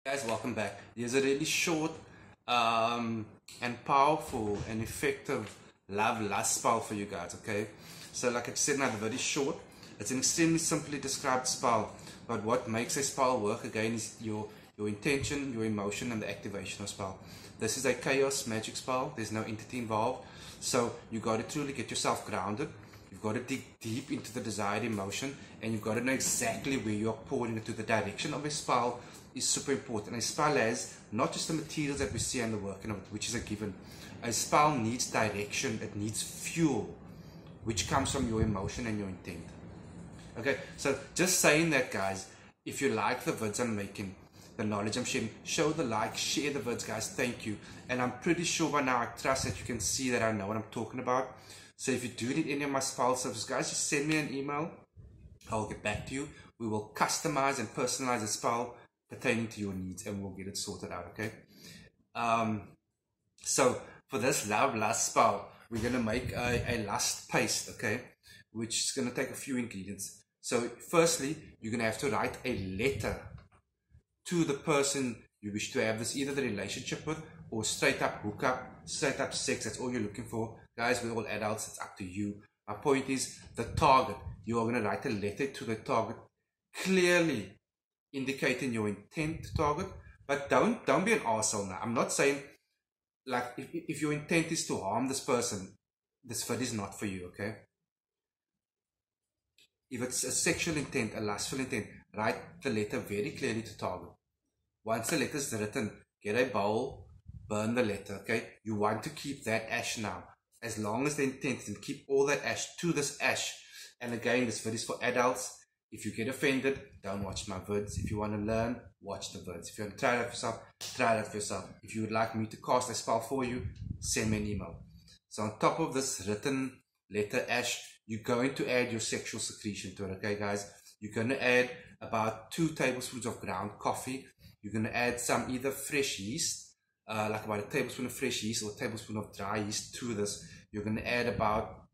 Guys, welcome back. Here's a really short and powerful and effective love lust spell for you guys, okay? So like I said, now very short. It's an extremely simply described spell, but what makes a spell work again is your intention, your emotion, and the activation of spell. This is a chaos magic spell. There's no entity involved. So you got to truly get yourself grounded. You've got to dig deep into the desired emotion, and you've got to know exactly where you're pouring into. The direction of a spell is super important. A spell has not just the materials that we see and the working of it, which is a given. A spell needs direction, it needs fuel, which comes from your emotion and your intent. Okay, so just saying that, guys, if you like the vids I'm making, the knowledge I'm sharing, show the like, share the vids, guys. Thank you. And I'm pretty sure by now, I trust that you can see that I know what I'm talking about. So if you do need any of my spell services, guys, just send me an email. I'll get back to you. We will customize and personalize a spell pertaining to your needs, and we'll get it sorted out, okay? So for this love lust spell, we're going to make a lust paste, okay? Which is going to take a few ingredients. So firstly, you're going to have to write a letter to the person you wish to have this, either the relationship with or straight up hookup, straight up sex. That's all you're looking for. Guys, we're all adults. It's up to you. My point is the target. You are going to write a letter to the target, clearly indicating your intent to target. But don't be an arsehole now. I'm not saying, like, if your intent is to harm this person, this vid is not for you, okay? If it's a sexual intent, a lustful intent, write the letter very clearly to target. Once the letter is written, get a bowl, burn the letter, okay? You want to keep that ash now. As long as the intent is to keep all that ash to this ash. And again, this vid is for adults. If you get offended, don't watch my vids. If you want to learn, watch the vids. If you want to try that for yourself, try that for yourself. If you would like me to cast a spell for you, send me an email. So on top of this written letter ash, you're going to add your sexual secretion to it, okay, guys? You're going to add about 2 tablespoons of ground coffee. You're going to add some either fresh yeast, like about a tablespoon of fresh yeast or a tablespoon of dry yeast to this. You're going to add about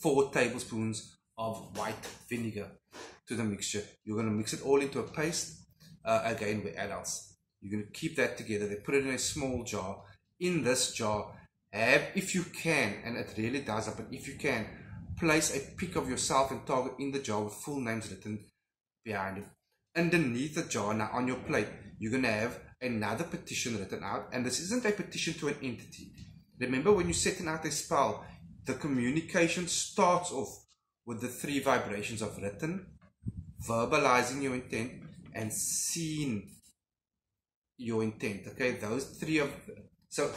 4 tablespoons of white vinegar to the mixture. You're going to mix it all into a paste. Again, we're adults. You're going to keep that together. They put it in a small jar. In this jar, if you can, and it really does happen, if you can, place a pic of yourself and target in the jar with full names written behind it. Underneath the jar, now on your plate, you're going to have another petition written out. And this isn't a petition to an entity. Remember, when you're setting out a spell, the communication starts off with the 3 vibrations of written, verbalizing your intent, and seeing your intent. Okay, those 3 of, so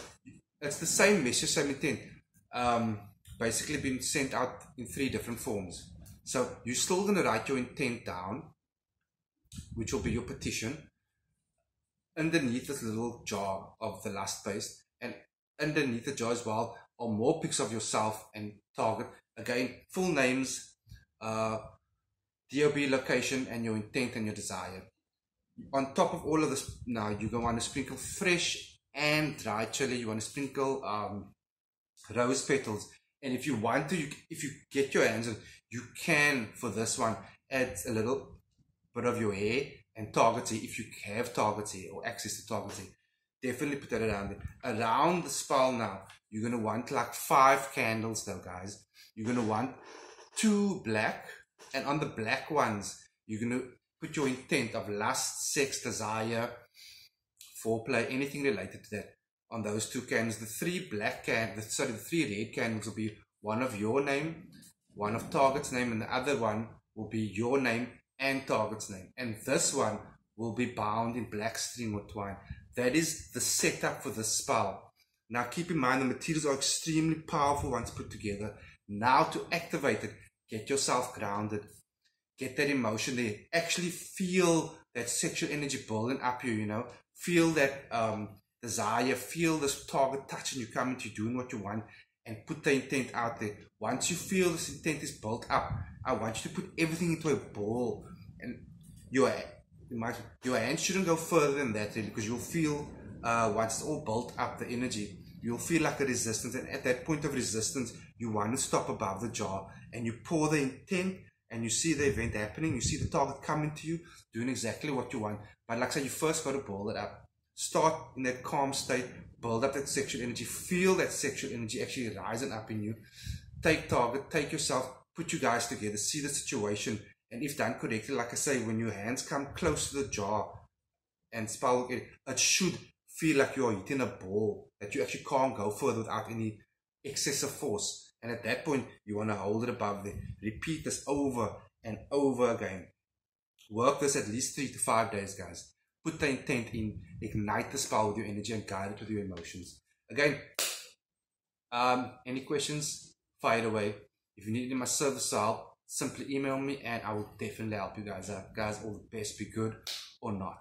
it's the same message, same intent, basically being sent out in 3 different forms. So you're still going to write your intent down, which will be your petition, underneath this little jar of the lust paste, and underneath the jar as well are more pics of yourself and target. Again, full names, DOB location, and your intent and your desire. On top of all of this, now you're going to want to sprinkle fresh and dry chili. You want to sprinkle rose petals. And if you want to, if you get your hands on, you can, for this one, add a little bit of your hair and target hair. If you have target hair or access to target hair, definitely put that around it. Around the spell now, you're going to want like 5 candles though, guys. You're going to want 2 black, and on the black ones, you're going to put your intent of lust, sex, desire, foreplay, anything related to that on those 2 candles. The 3 black candles, the 3 red candles will be one of your name, one of target's name, and the other one will be your name and target's name. And this one will be bound in black string or twine. That is the setup for the spell. Now keep in mind, the materials are extremely powerful once put together. Now to activate it, get yourself grounded. Get that emotion there. Actually feel that sexual energy building up you, you know. Feel that desire. Feel this target touching you, coming to you, doing what you want. And put the intent out there. Once you feel this intent is built up, I want you to put everything into a ball. And your hands shouldn't go further than that, really, because you'll feel, once it's all built up, the energy, you'll feel like a resistance. And at that point of resistance, you want to stop above the jar. And you pour the intent, and you see the event happening. You see the target coming to you, doing exactly what you want. But like I said, you first got to build it up. Start in that calm state, build up that sexual energy, feel that sexual energy actually rising up in you. Take target, take yourself, put you guys together, see the situation, and if done correctly, like I say, when your hands come close to the jar and spell, it should feel like you are hitting a ball, that you actually can't go further without any excessive force. And at that point, you want to hold it above there. Repeat this over and over again. Work this at least 3 to 5 days, guys. Put the intent in, ignite the spell with your energy and guide it with your emotions. Again, any questions? Fire away. If you need my service help, simply email me and I will definitely help you guys out. Guys, all the best, be good or not.